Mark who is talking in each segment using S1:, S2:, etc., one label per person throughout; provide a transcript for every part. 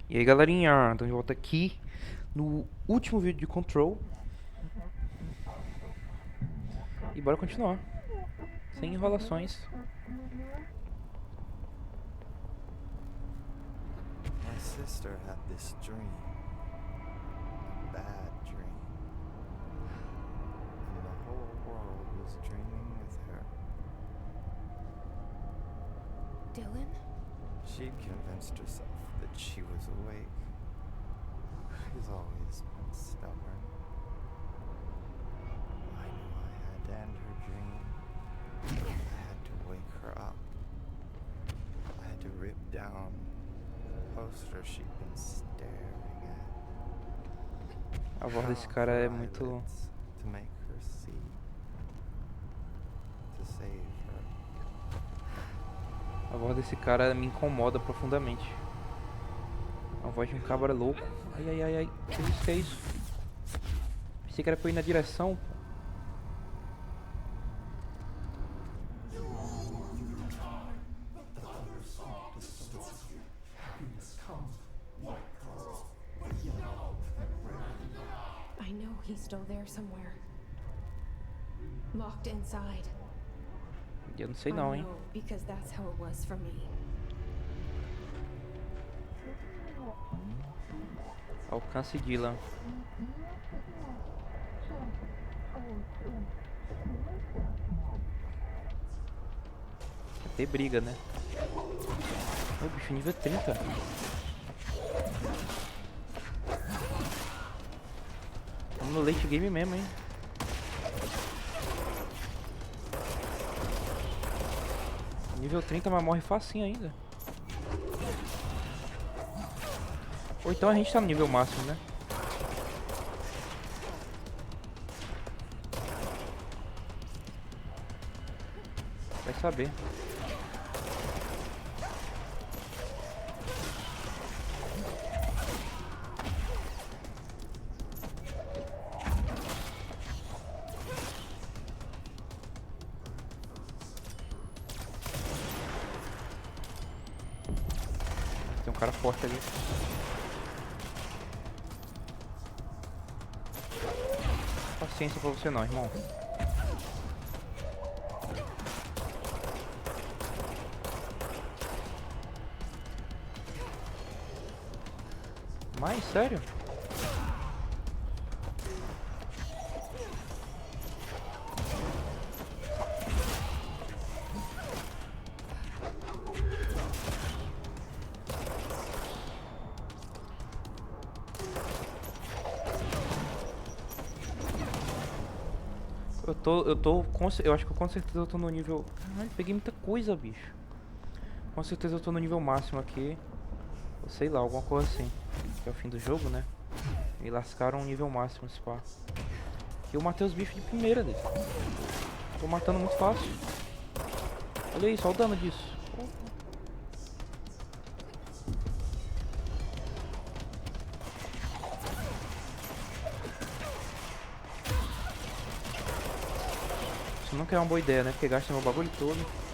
S1: E aí galerinha, então de volta aqui no último vídeo de Control. E bora continuar, sem enrolações.
S2: My sister had this dream, a bad dream, and the whole world was dreaming with her.
S3: Dylan?
S2: She'd convinced herself that she was awake. She's always been stubborn. I knew I had to end her dream. I had to wake her up. I had to rip down the poster she'd been staring at.
S1: A voz desse
S2: Cut off
S1: cara
S2: her
S1: é muito...
S2: eyelids to make her see. To save her.
S1: A voz desse cara me incomoda profundamente. A voz de um cabra louco. Ai, ai, ai, ai. Que isso, que é isso? Pensei que era pra eu ir na direção.
S3: I know he's still there somewhere. Locked inside.
S1: Eu não sei
S3: I
S1: não, hein.
S3: know, because that's how it was for me.
S1: Alcance Dylan. Vai ter briga, né? Ô, bicho, nível 30. Estamos no late game mesmo, hein? Nível 30, mas morre facinho ainda. Ou então a gente tá no nível máximo, né? Vai saber. Tem um cara forte ali. Paciência pra você não, irmão. Mas, sério? Eu acho que com certeza eu tô no nível... Caralho, peguei muita coisa, bicho. Com certeza eu tô no nível máximo aqui. Ou sei lá, alguma coisa assim. Que é o fim do jogo, né? Me lascaram um nível máximo, esse pá. E eu matei os bichos de primeira dele. Tô matando muito fácil. Olha isso, olha o dano disso. Isso nunca é uma boa ideia, né? Porque gasta meu bagulho todo.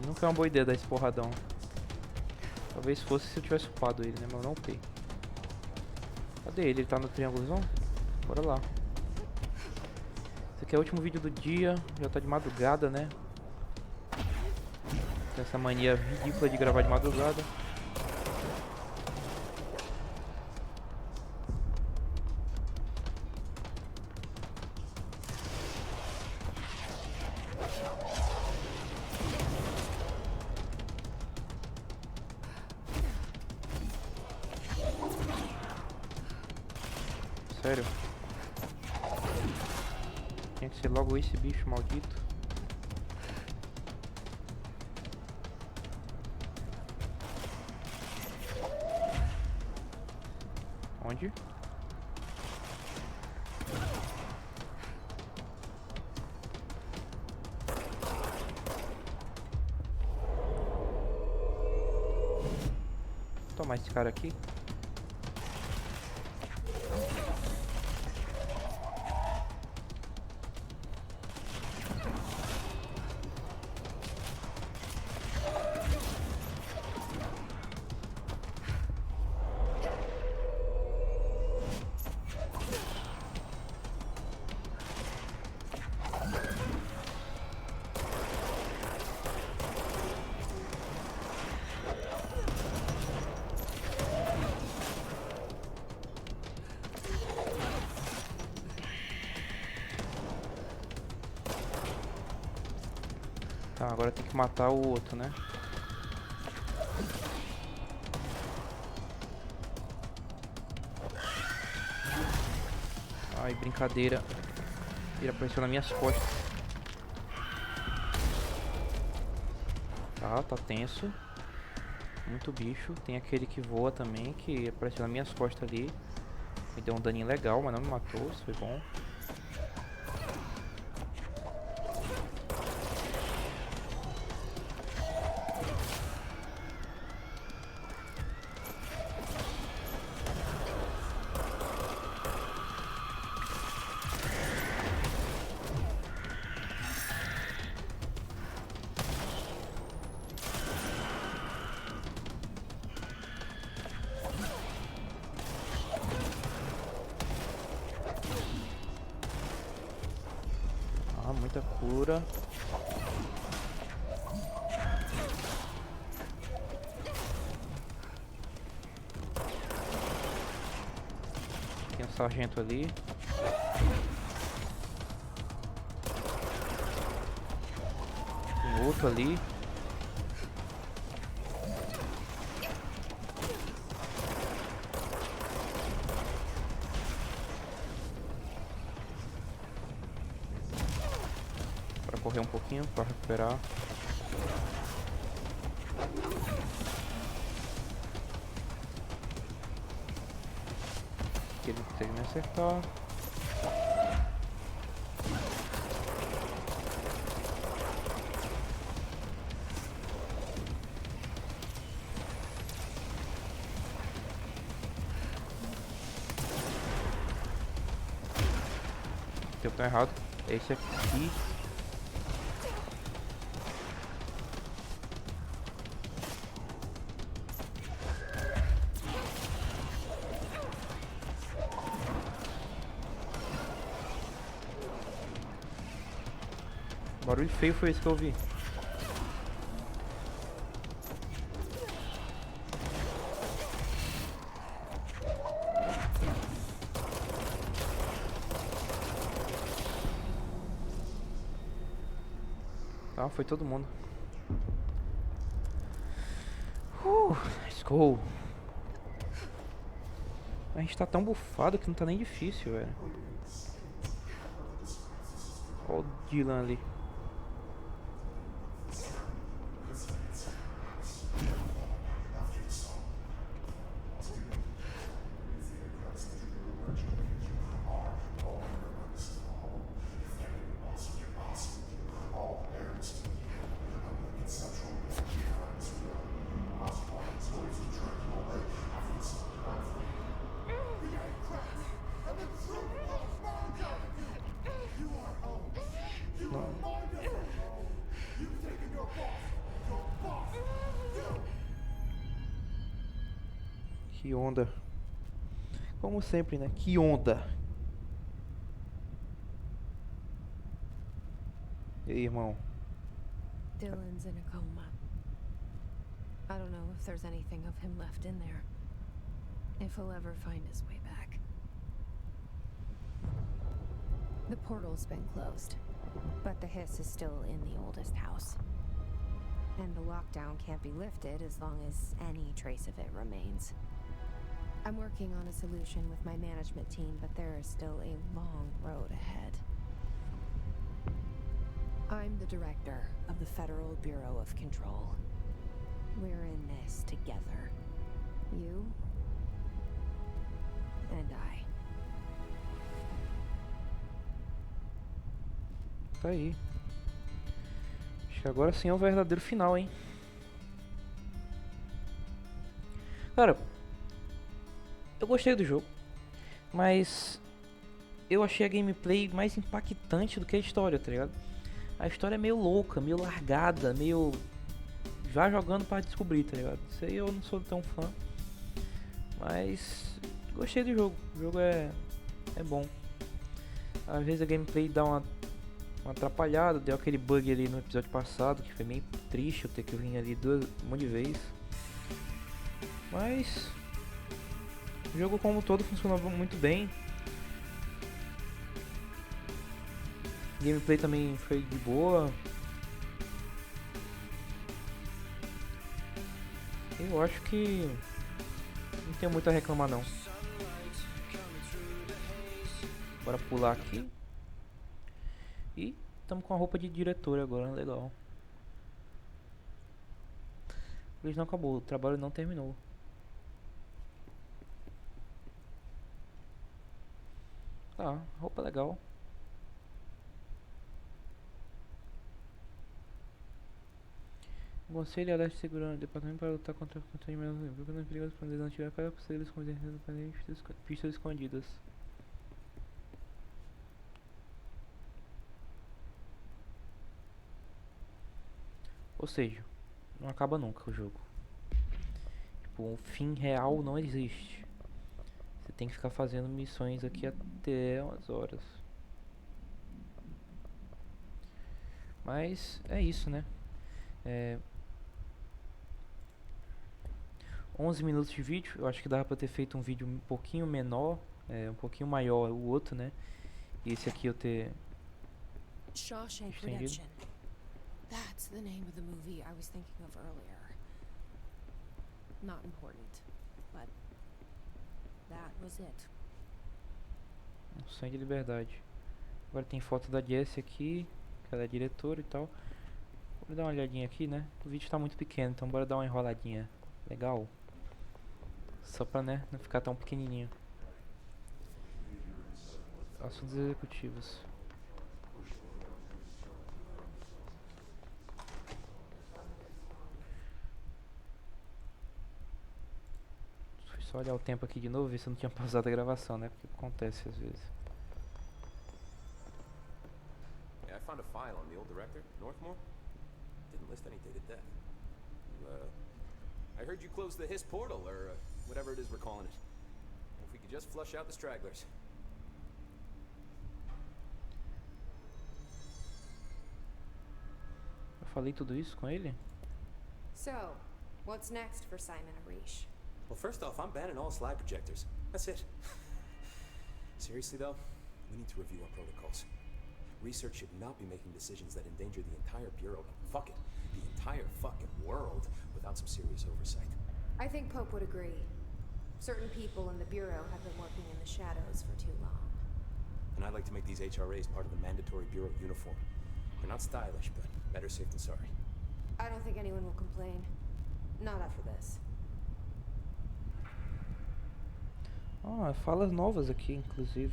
S1: Nunca é uma boa ideia dar esse porradão. Talvez fosse se eu tivesse upado ele, né? Mas eu não upei. Cadê ele? Ele tá no triângulozão? Bora lá. Esse aqui é o último vídeo do dia. Já tá de madrugada, né? Tem essa mania ridícula de gravar de madrugada. Sério? Tinha que ser logo esse bicho maldito. Onde? Vou tomar esse cara aqui. Tá, agora tem que matar o outro, né? Ai, brincadeira. Ele apareceu nas minhas costas. Tá tenso. Muito bicho. Tem aquele que voa também, que apareceu nas minhas costas ali. Me deu um daninho legal, mas não me matou, isso foi bom. Muita cura. Tem um sargento ali. Tem outro ali. Correr um pouquinho para recuperar. Que ele não consegue me acertar. Deu botão errado. Esse aqui. Barulho feio foi esse que eu ouvi. Tá, foi todo mundo. Let's go. A gente tá tão bufado que não tá nem difícil, velho. Olha o Dylan ali. Que onda. Como sempre, né? Que onda. E aí, irmão?
S3: Dylan's in a coma. I don't know if there's anything of him left in there. If he'll ever find his way back. The portal's been closed, but the hiss is still in the oldest house. And the lockdown can't be lifted as long as any trace of it remains. I'm working on a solution with my management team, but there is still a long road ahead. I'm the director of the Federal Bureau of Control. We're in this together. You and I.
S1: Tá aí. Acho que agora sim é o verdadeiro final, hein? Cara, eu gostei do jogo, mas eu achei a gameplay mais impactante do que a história, tá ligado? A história é meio louca, meio largada, meio... já jogando pra descobrir, tá ligado? Isso aí eu não sou tão fã, mas gostei do jogo. O jogo é bom. Às vezes a gameplay dá uma atrapalhada, deu aquele bug ali no episódio passado, que foi meio triste eu ter que vir ali um monte de vez. Mas o jogo como um todo funcionou muito bem. Gameplay também foi de boa. Eu acho que não tem muito a reclamar não. Bora pular aqui. E estamos com a roupa de diretor agora, legal. O vídeo não acabou, o trabalho não terminou. Tá, roupa legal. Conselho e alerta de segurança, departamento para lutar contra contaminação. Procurando é perigoso quando eles não tiver cada possível esconder pistas escondidas. Ou seja, não acaba nunca o jogo. Tipo, um fim real não existe. Você tem que ficar fazendo missões aqui até umas horas. Mas é isso, né? 11 minutos de vídeo. Eu acho que dava pra ter feito um vídeo um pouquinho menor, um pouquinho maior o outro, né? E esse aqui eu ter
S3: Shawshank
S1: estendido.
S3: Redemption. That's the name of the movie I was thinking of earlier. Not important, but that was it.
S1: Um sonho de liberdade. Agora tem foto da Jessie aqui, que ela é diretora e tal. Vou dar uma olhadinha aqui, né? O vídeo tá muito pequeno, então bora dar uma enroladinha legal. Só pra, né, não ficar tão pequenininho. Assuntos executivos. Fui só olhar o tempo aqui de novo, ver se eu não tinha pausado a gravação, né? Porque acontece às vezes.
S4: Yeah, I found a file on the old director, Northmore. Didn't list any date of death. I heard you closed the Hiss portal, or whatever it is we're calling it. If we could just flush out the stragglers.
S1: Eu falei tudo isso com ele?
S3: So, what's next for Simon Arish?
S4: Well, first off, I'm banning all slide projectors. That's it. Seriously, though, we need to review our protocols. Research should not be making decisions that endanger the entire Bureau. Fuck it. The entire fucking world without some serious oversight.
S3: I think Pope would agree. Certain people in the Bureau have been working in the shadows for too long.
S4: And I'd like to make these HRAs part of the mandatory Bureau uniform. They're not stylish, but better safe than sorry.
S3: I don't think anyone will complain. Not after this.
S1: Ah, falas novas aqui, inclusive.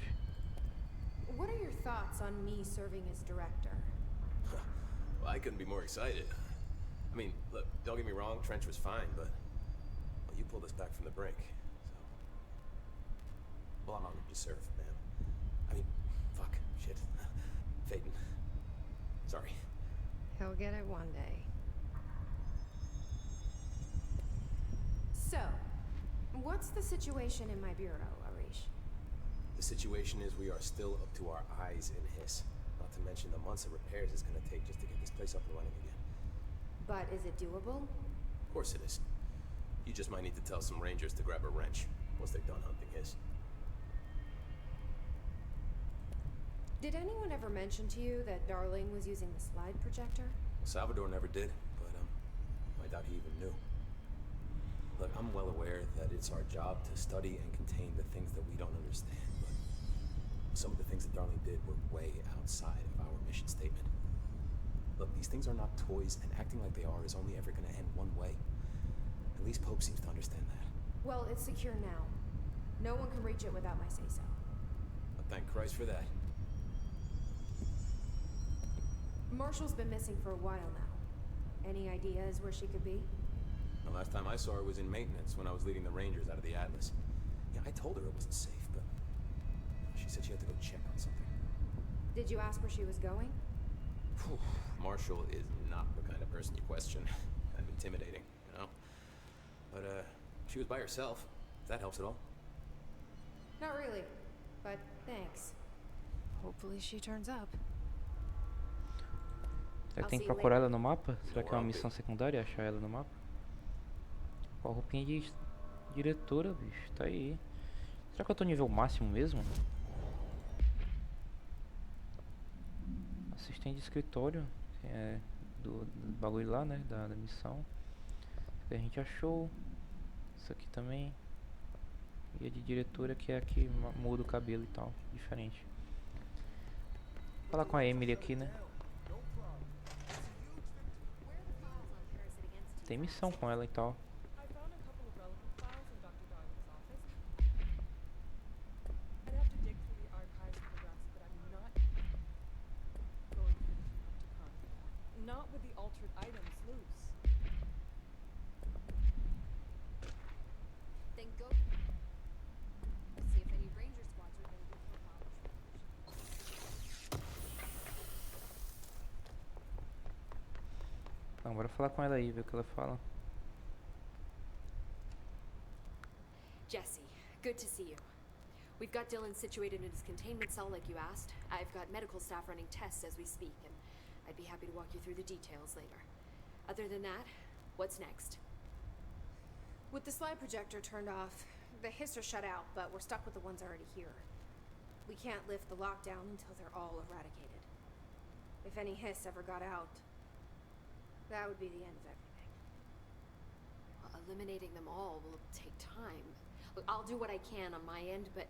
S3: What are your thoughts on me serving as director?
S4: Well, I couldn't be more excited. I mean, look, don't get me wrong, Trench was fine, but well, you pulled us back from the brink, so... Well, I'm honored to serve, man. I mean, fuck, shit. Phaeton. Sorry.
S3: He'll get it one day. So, what's the situation in my bureau, Arish?
S4: The situation is we are still up to our eyes in Hiss. Not to mention the months of repairs it's gonna take just to get this place up and running again.
S3: But is it doable?
S4: Of course it is. You just might need to tell some rangers to grab a wrench once they're done hunting Hiss.
S3: Did anyone ever mention to you that Darling was using the slide projector?
S4: Salvador never did, but I doubt he even knew. Look, I'm well aware that it's our job to study and contain the things that we don't understand, but some of the things that Darling did were way outside of our mission statement. Look, these things are not toys, and acting like they are is only ever going to end one way. At least Pope seems to understand that.
S3: Well, it's secure now. No one can reach it without my say-so.
S4: But thank Christ for that.
S3: Marshall's been missing for a while now. Any ideas where she could be?
S4: The last time I saw her was in maintenance when I was leading the Rangers out of the Atlas. Yeah, I told her it wasn't safe, but she said she had to go check on something.
S3: Did you ask where she was going?
S4: Whew, Marshall is not the kind of person you question. Kind of intimidating, you know? But, she was by herself, if that helps at all.
S3: Not really, but thanks. Hopefully she turns up.
S1: Será que tem que procurar ela no mapa? Será que é uma missão secundária achar ela no mapa? Ó, a roupinha de diretora, bicho, tá aí. Será que eu tô nível máximo mesmo? Assistente de escritório, do bagulho lá, né, da missão. que a gente achou. Isso aqui também. E a de diretora, que é a que muda o cabelo e tal. Diferente. Vou falar com a Emily aqui, né? Tem missão com ela e tal.
S5: I found a couple of relevant files in Dr. Darling's office. I'd have to dig through the archives for the rest, but I'm not going through the Panopticon. Not with the altered items loose.
S3: Then go see if any ranger squads are available for college.
S1: Então, bora falar com ela aí, ver o que ela fala.
S6: Jesse, good to see you. We've got Dylan situated in his containment cell like you asked. I've got medical staff running tests as we speak, and I'd be happy to walk you through the details later. Other than that, what's next?
S3: With the slide projector turned off, the hiss are shut out, but we're stuck with the ones already here. We can't lift the lockdown until they're all eradicated. If any hiss ever got out, that would be the end of everything.
S6: Well, eliminating them all will take time. Look, I'll do what I can on my end, but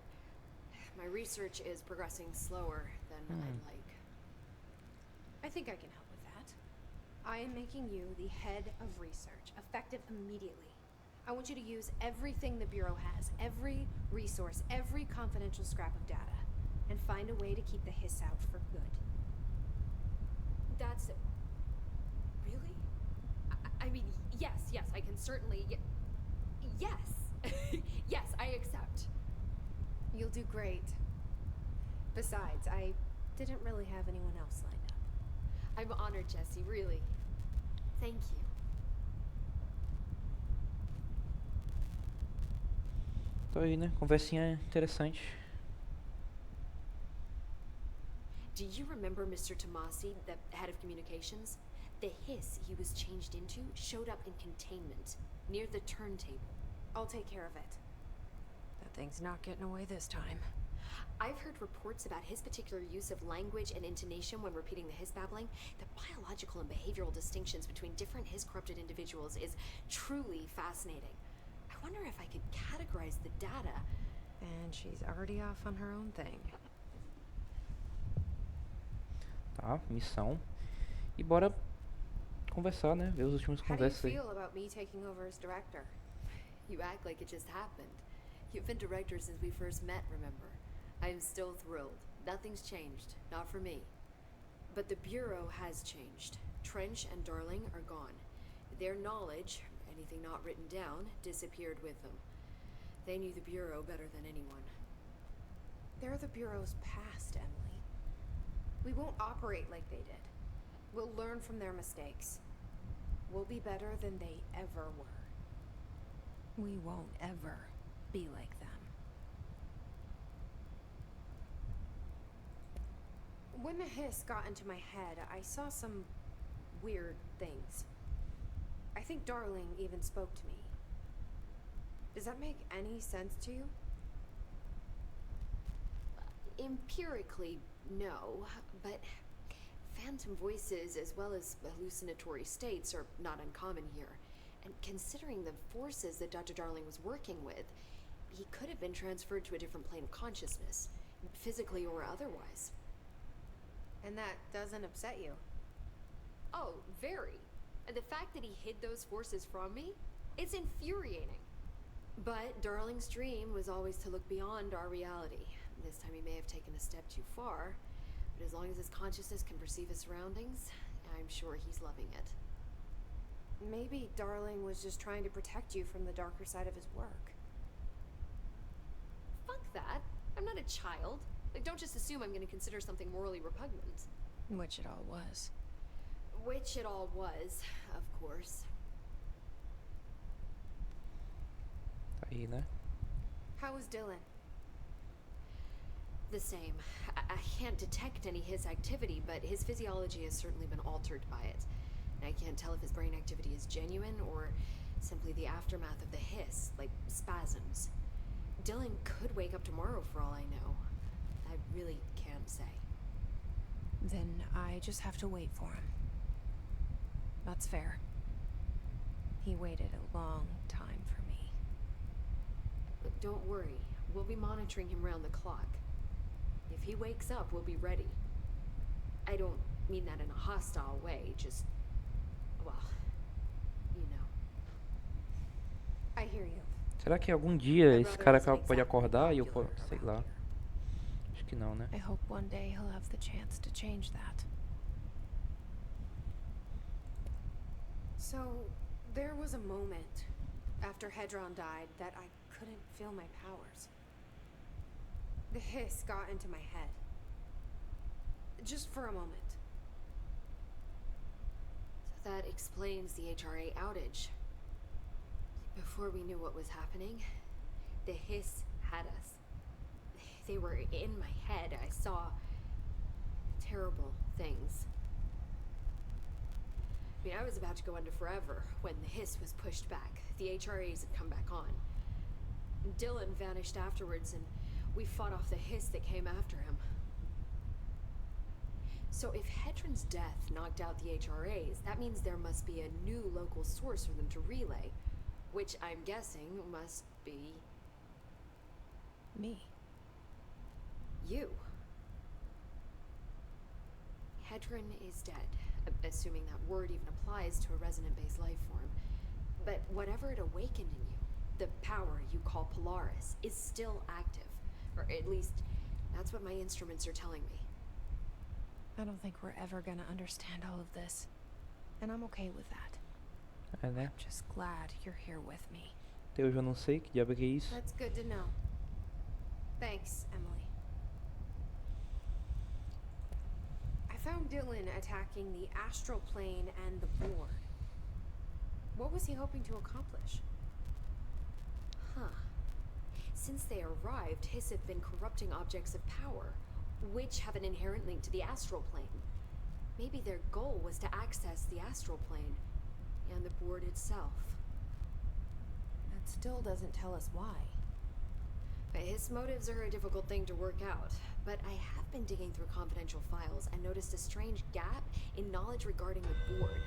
S6: my research is progressing slower than I'd like.
S3: I think I can help with that. I am making you the head of research, effective immediately. I want you to use everything the Bureau has, every resource, every confidential scrap of data, and find a way to keep the hiss out for good.
S6: That's... Really? I mean, yes, I can certainly... Yes! Yes, I accept.
S3: You'll do great. Besides, I didn't really have anyone else lined up.
S6: I'm honored, Jesse, really. Thank you.
S1: Tô aí, né? Conversinha interessante.
S6: Do you remember Mr. Tomasi, the head of communications? The hiss he was changed into showed up in containment, near the turntable.
S3: I'll take care of it. That thing's not getting away this time.
S6: I've heard reports about his particular use of language and intonation when repeating the hiss babbling. The biological and behavioral distinctions between different hiss-corrupted individuals is truly fascinating. I wonder if I could categorize the data.
S3: And she's already off on her own thing.
S1: Tá, missão. E bora conversar, né? Ver os últimos
S3: How do you
S1: conversas aí.
S3: feel about me taking over as director?
S6: You act like it just happened. You've been director since we first met, remember? I am still thrilled. Nothing's changed. Not for me. But the Bureau has changed. Trench and Darling are gone. Their knowledge, anything not written down, disappeared with them. They knew the Bureau better than anyone.
S3: They're the Bureau's past, Emily. We won't operate like they did. We'll learn from their mistakes. We'll be better than they ever were. We won't ever be like them. When the hiss got into my head, I saw some weird things. I think Darling even spoke to me. Does that make any sense to you?
S6: Empirically, no, but phantom voices as well as hallucinatory states are not uncommon here. And considering the forces that Dr. Darling was working with, he could have been transferred to a different plane of consciousness, physically or otherwise.
S3: And that doesn't upset you?
S6: Oh, very. And the fact that he hid those forces from me, it's infuriating. But Darling's dream was always to look beyond our reality. This time he may have taken a step too far, but as long as his consciousness can perceive his surroundings, I'm sure he's loving it.
S3: Maybe Darling was just trying to protect you from the darker side of his work.
S6: Fuck that. I'm not a child. Like, don't just assume I'm going to consider something morally repugnant.
S3: Which it all was.
S6: Which it all was, of course.
S1: Tá aí, né?
S3: How was Dylan?
S6: The same. I can't detect any his activity, but his physiology has certainly been altered by it. And I can't tell if his brain activity is genuine or simply the aftermath of the hiss, like spasms. Dylan could wake up tomorrow for all I know. I really can't say.
S3: Then I just have to wait for him. That's fair. He waited a long time for me.
S6: But don't worry, we'll be monitoring him round the clock. If he wakes up, we'll be ready. I don't mean that in a hostile way, just... well, you know.
S3: I hear you.
S1: Será que algum dia esse cara pode acordar e eu posso... sei lá. Acho que não, né?
S3: I hope one day he'll have the chance to change that. So, there was a moment after Hedron died that I couldn't feel my powers. The hiss got into my head. Just for a moment.
S6: So that explains the HRA outage. Before we knew what was happening, the hiss had us. They were in my head. I saw terrible things. I mean, I was about to go under forever when the hiss was pushed back. The HRAs had come back on. Dylan vanished afterwards, and we fought off the hiss that came after him. So if Hedron's death knocked out the HRAs, that means there must be a new local source for them to relay, which I'm guessing must be...
S3: Me.
S6: you. Hedron is dead, assuming that word even applies to a resonant-based life form. But whatever it awakened in you, the power you call Polaris, is still active. Or at least, that's what my instruments are telling me.
S3: I don't think we're ever gonna understand all of this. And I'm okay with that.
S1: É, né?
S3: I'm just glad you're here with me.
S1: Até hoje eu não sei que diabo que é isso.
S3: That's good to know. Thanks, Emily. I found Dylan attacking the astral plane and the board. What was he hoping to accomplish?
S6: Huh. Since they arrived, Hiss have been corrupting objects of power, which have an inherent link to the astral plane. Maybe their goal was to access the astral plane and the board itself.
S3: That still doesn't tell us why.
S6: His motives are a difficult thing to work out, but I have been digging through confidential files and noticed a strange gap in knowledge regarding the board.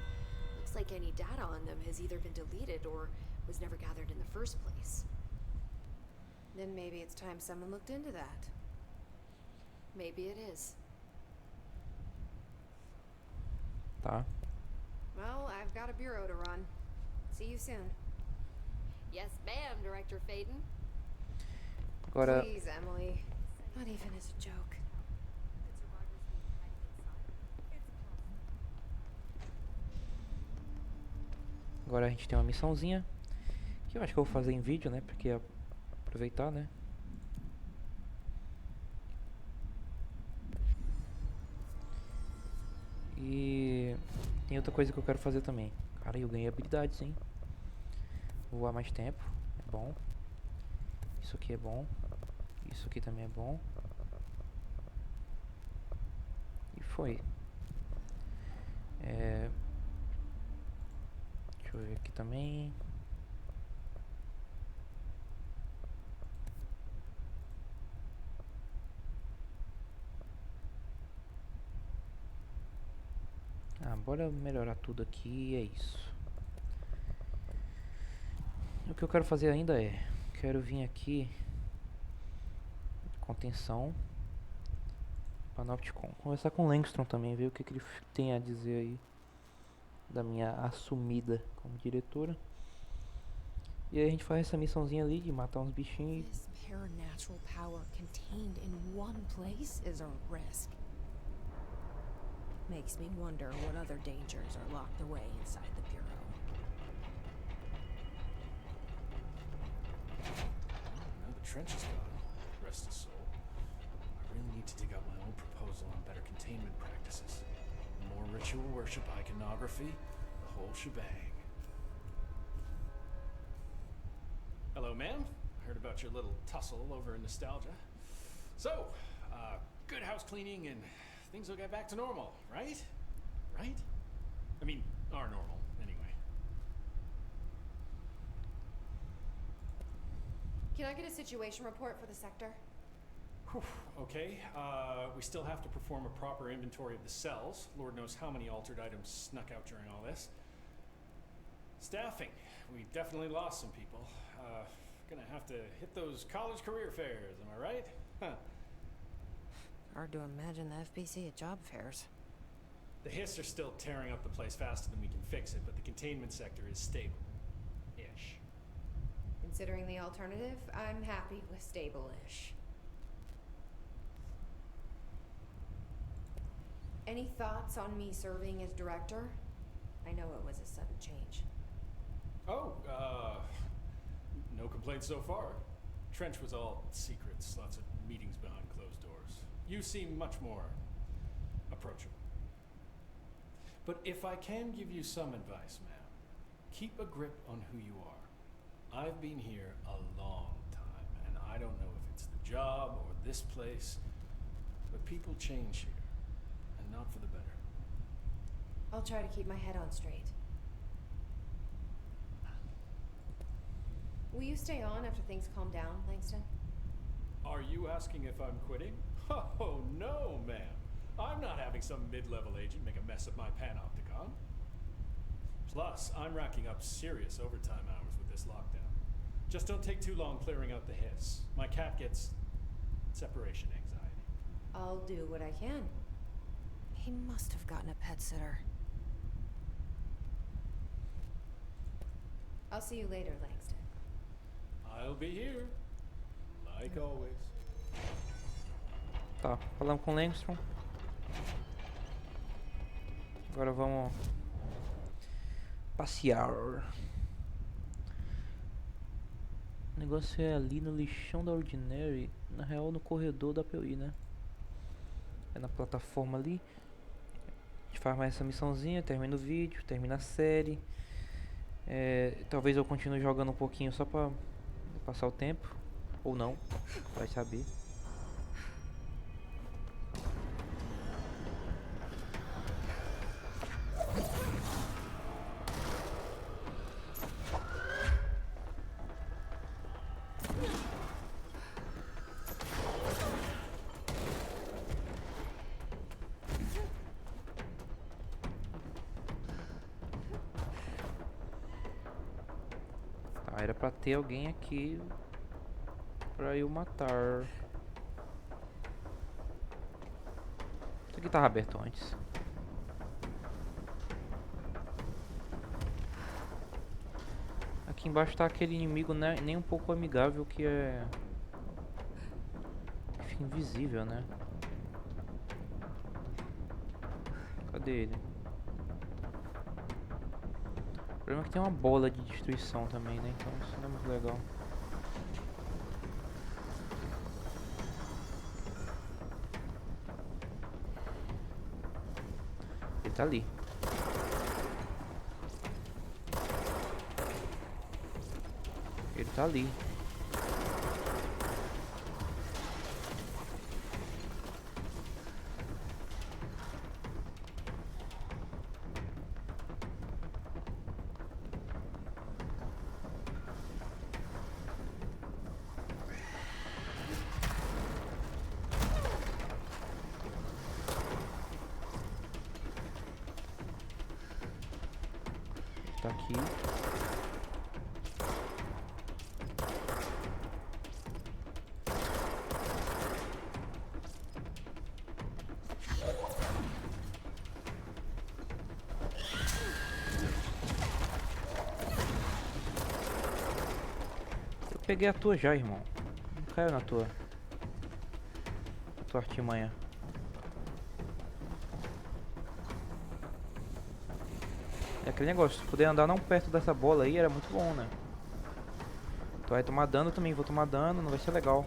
S6: Looks like any data on them has either been deleted or was never gathered in the first place.
S3: Then maybe it's time someone looked into that.
S6: Maybe it is.
S1: Tá.
S3: Well, I've got a bureau to run. See you soon.
S6: Yes, ma'am, Director Faden.
S1: Agora,
S3: Please, Emily. Not even as a joke.
S1: agora a gente tem uma missãozinha. Que eu acho que eu vou fazer em vídeo, né? Porque aproveitar, né? E tem outra coisa que eu quero fazer também. Cara, eu ganhei habilidades, hein? Voar mais tempo, é bom. Isso aqui é bom. Isso aqui também é bom. E foi. Deixa eu ver aqui também. Bora melhorar tudo aqui, é isso. O que eu quero fazer ainda quero vir aqui, contenção, Panopticon, conversar com o Langston também, ver o que ele tem a dizer aí da minha assumida como diretora. E aí a gente faz essa missãozinha ali de matar uns bichinhos.
S3: This paranatural power contained in one place is a risk. Makes me wonder what other dangers are locked away inside the bureau.
S7: Now the trench is gone. Rest his soul. I really need to dig out my own proposal on better containment practices. More ritual worship, iconography, the whole shebang. Hello, ma'am. I heard about your little tussle over in Nostalgia. So, good house cleaning and things will get back to normal, right? Right? I mean, are normal, anyway.
S3: Can I get a situation report for the sector?
S7: Whew, okay, we still have to perform a proper inventory of the cells. Lord knows how many altered items snuck out during all this. Staffing. We definitely lost some people. Gonna have to hit those college career fairs, am I right? Huh.
S3: Hard to imagine the FBC at job fairs.
S7: The Hiss are still tearing up the place faster than we can fix it, but the containment sector is stable-ish.
S3: Considering the alternative, I'm happy with stable-ish. Any thoughts on me serving as director? I know it was a sudden change.
S7: Oh, no complaints so far. Trench was all secrets, lots of meetings behind closed doors. You seem much more approachable. But if I can give you some advice, ma'am, keep a grip on who you are. I've been here a long time, and I don't know if it's the job or this place, but people change here, and not for the better.
S3: I'll try to keep my head on straight. Will you stay on after things calm down, Langston?
S7: Are you asking if I'm quitting? Oh, no, ma'am. I'm not having some mid-level agent make a mess of my panopticon. Plus, I'm racking up serious overtime hours with this lockdown. Just don't take too long clearing out the Hiss. My cat gets separation anxiety.
S3: I'll do what I can. He must have gotten a pet sitter. I'll see you later, Langston.
S7: I'll be here, like always.
S1: Tá, falamos com o Langston. Agora vamos passear. O negócio é ali no lixão da Ordinary. Na real, no corredor da POI, né? É na plataforma ali. A gente faz mais essa missãozinha, termina o vídeo, termina a série. Talvez eu continue jogando um pouquinho só pra passar o tempo. Ou não, vai saber. Era pra ter alguém aqui pra eu matar. Isso aqui tava aberto antes. Aqui embaixo tá aquele inimigo, né, nem um pouco amigável, que é... fica invisível, né? Cadê ele? O problema é que tem uma bola de destruição também, né? Então isso não é muito legal. Ele tá ali. Ele tá ali. Tá aqui. Eu peguei a tua já, irmão. Não caiu na tua. A tua artimanha. É aquele negócio, se puder andar não perto dessa bola aí, era muito bom, né? Tu vai tomar dano também, vou tomar dano, não vai ser legal.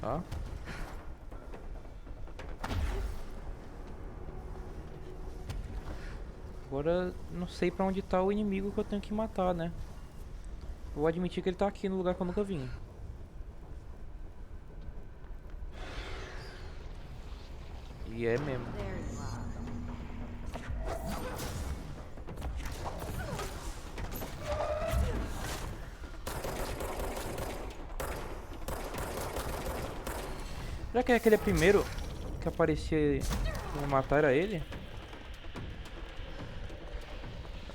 S1: Tá? Agora não sei pra onde tá o inimigo que eu tenho que matar, né? Vou admitir que ele tá aqui no lugar que eu nunca vim. E é mesmo.
S3: There you are.
S1: Será que é aquele primeiro que aparecia quando matar era ele?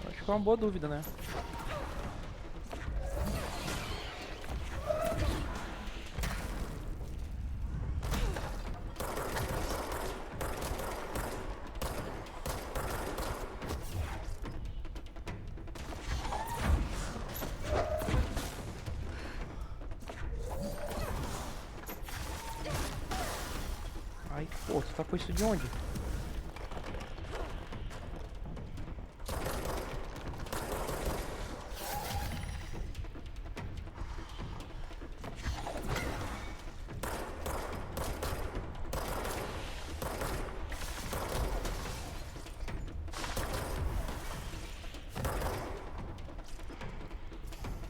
S1: Acho que é uma boa dúvida, né? Ai, pô, tu tá com isso de onde?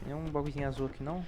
S1: Nenhum bagulhozinho azul aqui não?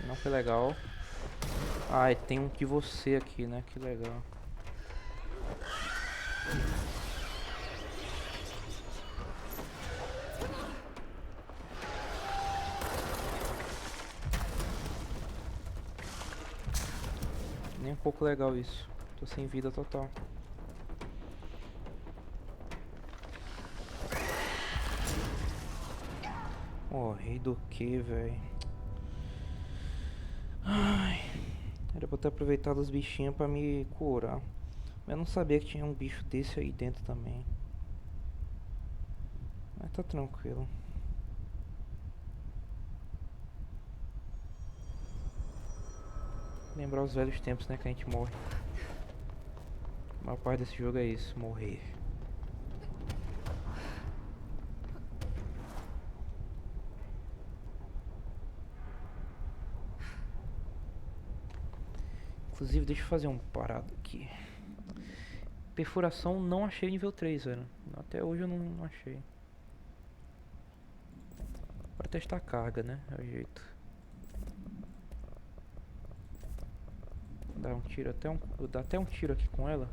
S1: Não foi legal. Ah, e tem um de você aqui, né? Que legal. Nem um pouco legal isso. Tô sem vida total. Morri do que, velho? Ai, era pra eu ter aproveitado os bichinhos pra me curar. Mas eu não sabia que tinha um bicho desse aí dentro também. Mas tá tranquilo. Lembrar os velhos tempos, né, que a gente morre. A maior parte desse jogo é isso, morrer. Inclusive, deixa eu fazer um parado aqui. Perfuração não achei nível 3, velho. Até hoje eu não achei. Para testar a carga, né? É o jeito. Dar um tiro até um. Vou dar até um tiro aqui com ela.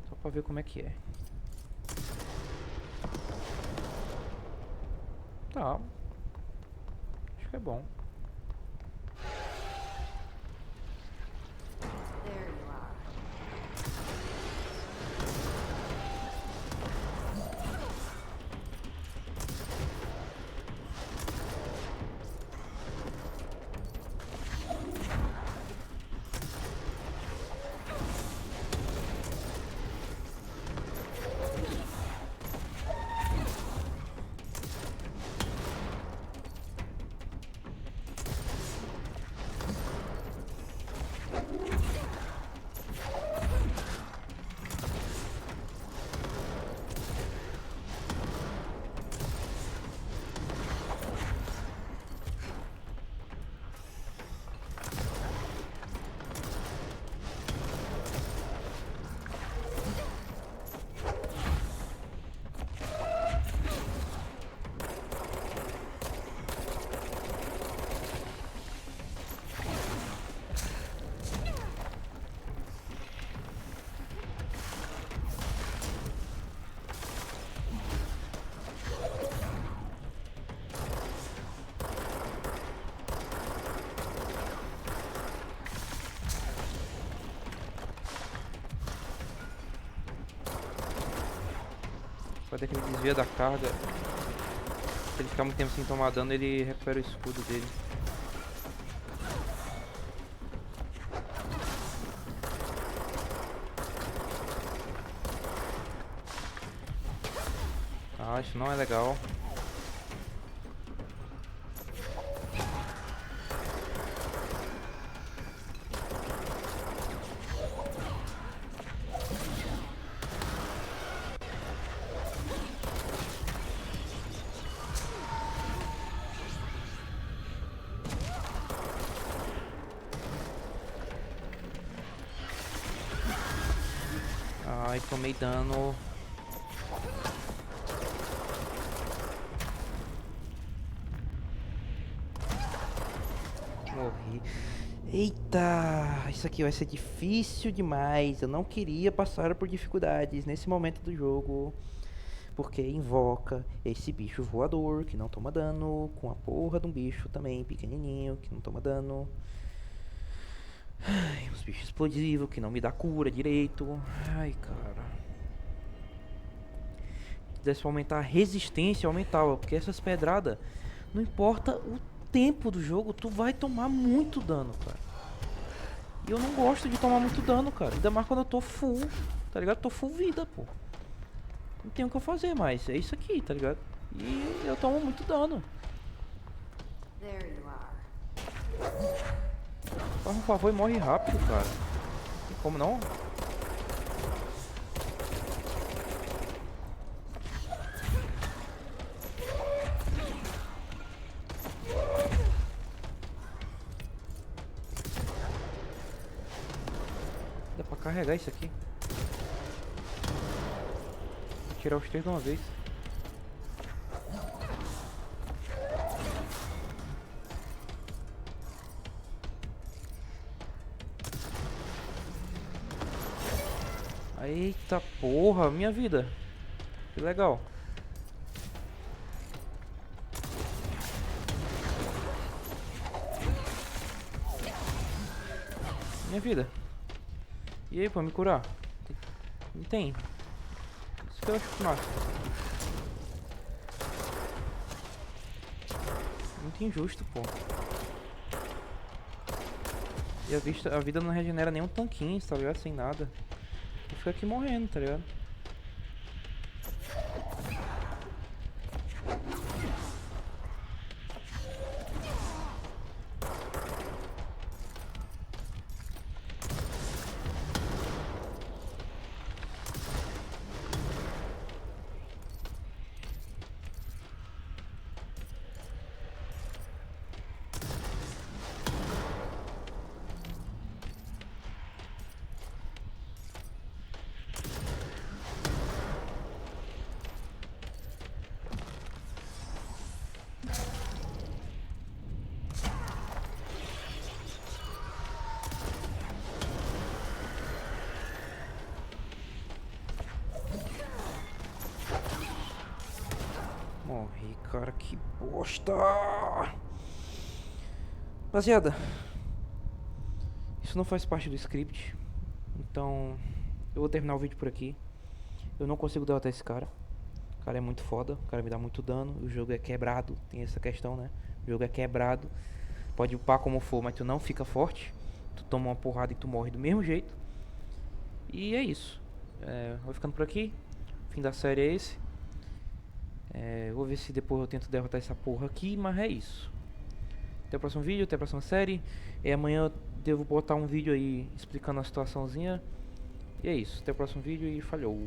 S1: Só pra ver como é que é. Tá. Acho que é bom.
S3: There you are.
S1: Pode que ele desvia da carga. Se ele ficar muito tempo sem tomar dano, ele recupera o escudo dele. Ah, isso não é legal. tomei dano. Morri. Eita, isso aqui vai ser difícil demais. Eu não queria passar por dificuldades nesse momento do jogo, porque invoca esse bicho voador que não toma dano, com a porra de um bicho também pequenininho que não toma dano. Ai, uns bichos explosivos que não me dá cura direito. Ai, cara. Se desse pra aumentar a resistência, eu aumentava, porque essas pedradas, não importa o tempo do jogo, tu vai tomar muito dano, cara. E eu não gosto de tomar muito dano, cara. Ainda mais quando eu tô full, tá ligado? Tô full vida, pô. Não tem o que eu fazer mais. É isso aqui, tá ligado? E eu tomo muito dano.
S6: There you are.
S1: Faz um favor e morre rápido, cara. Tem como não? Dá pra carregar isso aqui. Vou tirar os três de uma vez. Eita porra, minha vida. Que legal. Minha vida. E aí, pra me curar? Não tem. Isso que eu acho massa. Muito injusto, pô. E a vida não regenera nem um tanquinho, tá ligado? Sem nada. Eu fico aqui morrendo, tá ligado? Morri, cara, que bosta! Rapaziada, isso não faz parte do script, então eu vou terminar o vídeo por aqui. Eu não consigo derrotar esse cara. O cara é muito foda, o cara me dá muito dano. O jogo é quebrado, tem essa questão, né? O jogo é quebrado. Pode upar como for, mas tu não fica forte. Tu toma uma porrada e tu morre do mesmo jeito. E é isso. Vou ficando por aqui. O fim da série é esse. Vou ver se depois eu tento derrotar essa porra aqui, mas é isso. Até o próximo vídeo, até a próxima série. E amanhã eu devo botar um vídeo aí explicando a situaçãozinha. E é isso, até o próximo vídeo e falhou.